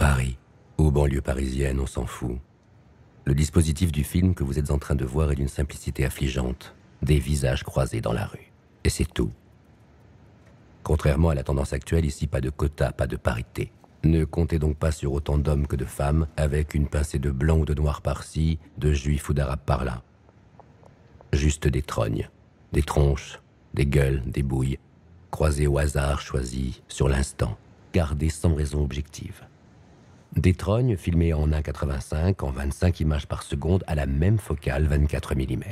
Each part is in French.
Paris, ou banlieue parisienne, on s'en fout. Le dispositif du film que vous êtes en train de voir est d'une simplicité affligeante. Des visages croisés dans la rue. Et c'est tout. Contrairement à la tendance actuelle, ici, pas de quota, pas de parité. Ne comptez donc pas sur autant d'hommes que de femmes, avec une pincée de blanc ou de noir par-ci, de juifs ou d'arabes par-là. Juste des trognes, des tronches, des gueules, des bouilles, croisées au hasard, choisies sur l'instant, gardées sans raison objective. Des trognes filmées en 1,85, en 25 images par seconde, à la même focale 24 mm.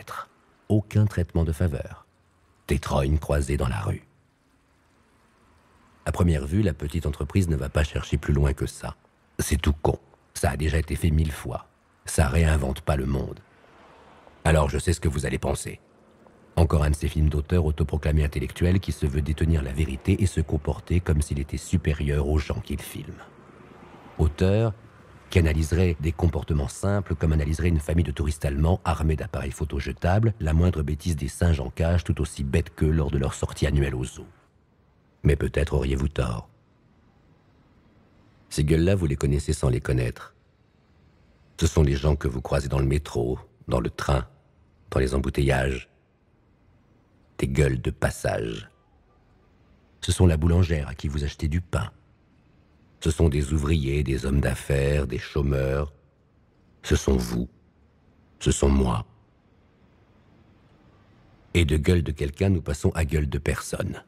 Aucun traitement de faveur. Des trognes croisées dans la rue. À première vue, la petite entreprise ne va pas chercher plus loin que ça. C'est tout con. Ça a déjà été fait 1000 fois. Ça réinvente pas le monde. Alors je sais ce que vous allez penser. Encore un de ces films d'auteur autoproclamé intellectuel qui se veut détenir la vérité et se comporter comme s'il était supérieur aux gens qu'il filme. Auteur qui analyserait des comportements simples comme analyserait une famille de touristes allemands armés d'appareils photo jetables, la moindre bêtise des singes en cage tout aussi bêtes qu'eux lors de leur sortie annuelle au zoo. Mais peut-être auriez-vous tort. Ces gueules-là, vous les connaissez sans les connaître. Ce sont les gens que vous croisez dans le métro, dans le train, dans les embouteillages. Des gueules de passage. Ce sont la boulangère à qui vous achetez du pain. Ce sont des ouvriers, des hommes d'affaires, des chômeurs. Ce sont vous. Ce sont moi. Et de gueule de quelqu'un, nous passons à gueule de personne.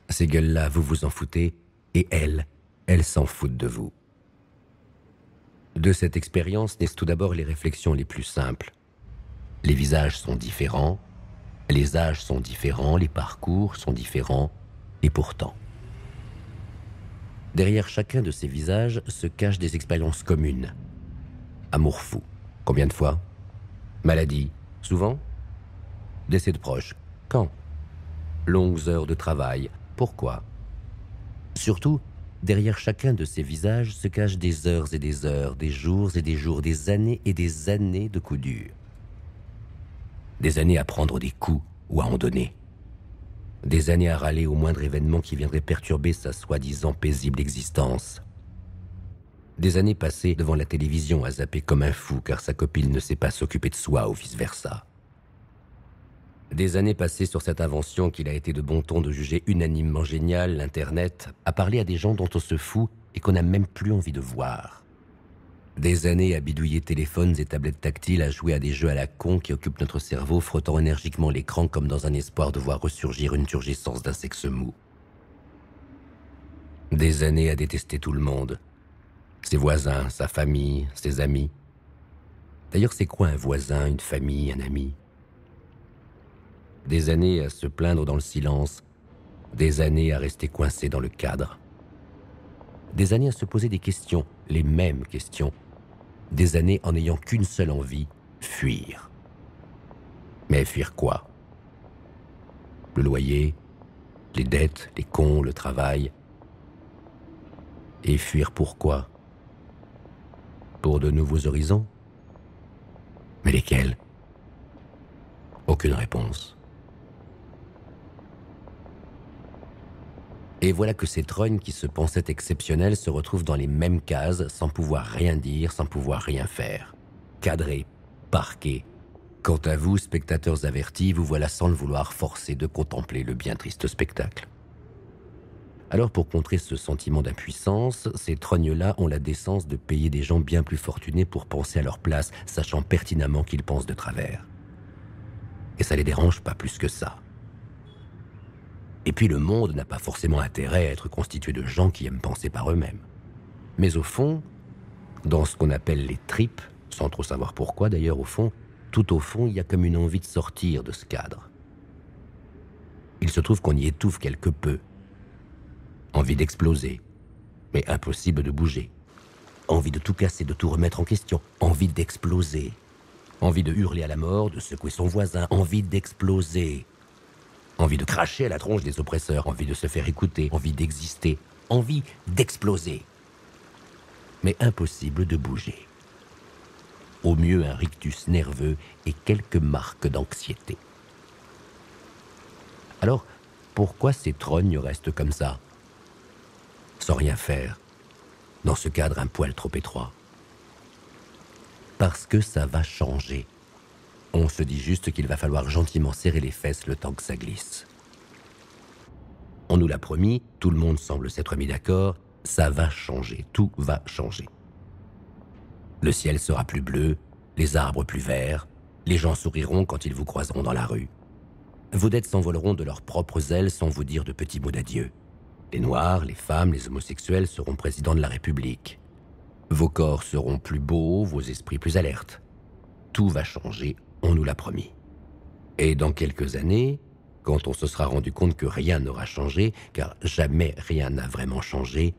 Ces gueules-là, vous vous en foutez, et elles s'en foutent de vous. De cette expérience naissent tout d'abord les réflexions les plus simples. Les visages sont différents, les âges sont différents, les parcours sont différents, et pourtant. Derrière chacun de ces visages se cachent des expériences communes. Amour fou, combien de fois? Maladie, souvent? Décès de proches, quand? Longues heures de travail, pourquoi? Surtout, derrière chacun de ces visages se cachent des heures et des heures, des jours et des jours, des années et des années de coups durs. Des années à prendre des coups ou à en donner. Des années à râler au moindre événement qui viendrait perturber sa soi-disant paisible existence. Des années passées devant la télévision à zapper comme un fou car sa copine ne sait pas s'occuper de soi ou vice-versa. Des années passées sur cette invention qu'il a été de bon ton de juger unanimement géniale, l'Internet, à parler à des gens dont on se fout et qu'on n'a même plus envie de voir. Des années à bidouiller téléphones et tablettes tactiles, à jouer à des jeux à la con qui occupent notre cerveau, frottant énergiquement l'écran comme dans un espoir de voir ressurgir une turgescence d'un sexe mou. Des années à détester tout le monde. Ses voisins, sa famille, ses amis. D'ailleurs, c'est quoi un voisin, une famille, un ami ? Des années à se plaindre dans le silence, des années à rester coincé dans le cadre. Des années à se poser des questions, les mêmes questions. Des années en n'ayant qu'une seule envie, fuir. Mais fuir quoi? Le loyer, les dettes, les cons, le travail. Et fuir pourquoi? Pour de nouveaux horizons? Mais lesquels? Aucune réponse. Et voilà que ces trognes qui se pensaient exceptionnels se retrouvent dans les mêmes cases, sans pouvoir rien dire, sans pouvoir rien faire. Cadrés, parqués. Quant à vous, spectateurs avertis, vous voilà sans le vouloir forcés de contempler le bien triste spectacle. Alors pour contrer ce sentiment d'impuissance, ces trognes-là ont la décence de payer des gens bien plus fortunés pour penser à leur place, sachant pertinemment qu'ils pensent de travers. Et ça les dérange pas plus que ça. Et puis le monde n'a pas forcément intérêt à être constitué de gens qui aiment penser par eux-mêmes. Mais au fond, dans ce qu'on appelle les tripes, sans trop savoir pourquoi d'ailleurs au fond, tout au fond, il y a comme une envie de sortir de ce cadre. Il se trouve qu'on y étouffe quelque peu. Envie d'exploser, mais impossible de bouger. Envie de tout casser, de tout remettre en question. Envie d'exploser. Envie de hurler à la mort, de secouer son voisin. Envie d'exploser. Envie de cracher à la tronche des oppresseurs, envie de se faire écouter, envie d'exister, envie d'exploser. Mais impossible de bouger. Au mieux un rictus nerveux et quelques marques d'anxiété. Alors, pourquoi ces trognes restent comme ça? Sans rien faire, dans ce cadre un poil trop étroit. Parce que ça va changer. On se dit juste qu'il va falloir gentiment serrer les fesses le temps que ça glisse. On nous l'a promis, tout le monde semble s'être mis d'accord, ça va changer, tout va changer. Le ciel sera plus bleu, les arbres plus verts, les gens souriront quand ils vous croiseront dans la rue. Vos dettes s'envoleront de leurs propres ailes sans vous dire de petits mots d'adieu. Les Noirs, les femmes, les homosexuels seront présidents de la République. Vos corps seront plus beaux, vos esprits plus alertes. Tout va changer, on nous l'a promis. Et dans quelques années, quand on se sera rendu compte que rien n'aura changé, car jamais rien n'a vraiment changé,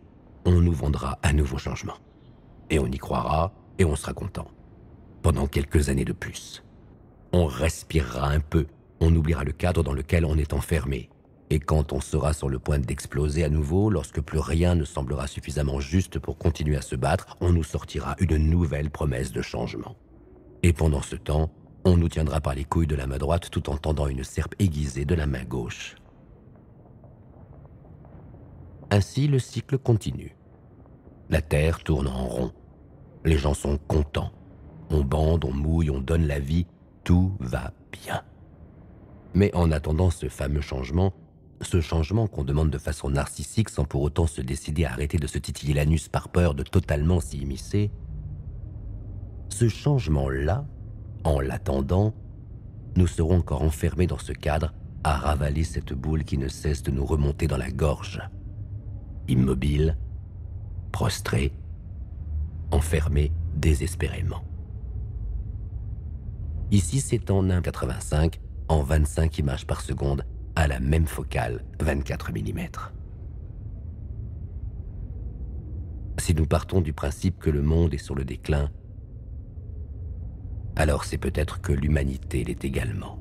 on nous vendra un nouveau changement. Et on y croira, et on sera content. Pendant quelques années de plus. On respirera un peu, on oubliera le cadre dans lequel on est enfermé. Et quand on sera sur le point d'exploser à nouveau, lorsque plus rien ne semblera suffisamment juste pour continuer à se battre, on nous sortira une nouvelle promesse de changement. Et pendant ce temps, on nous tiendra par les couilles de la main droite tout en tendant une serpe aiguisée de la main gauche. Ainsi, le cycle continue. La Terre tourne en rond. Les gens sont contents. On bande, on mouille, on donne la vie. Tout va bien. Mais en attendant ce fameux changement, ce changement qu'on demande de façon narcissique sans pour autant se décider à arrêter de se titiller l'anus par peur de totalement s'y immiscer, ce changement-là, en l'attendant, nous serons encore enfermés dans ce cadre à ravaler cette boule qui ne cesse de nous remonter dans la gorge. Immobiles, prostrés, enfermés désespérément. Ici, c'est en 1,85, en 25 images par seconde, à la même focale, 24 mm. Si nous partons du principe que le monde est sur le déclin, alors c'est peut-être que l'humanité l'est également.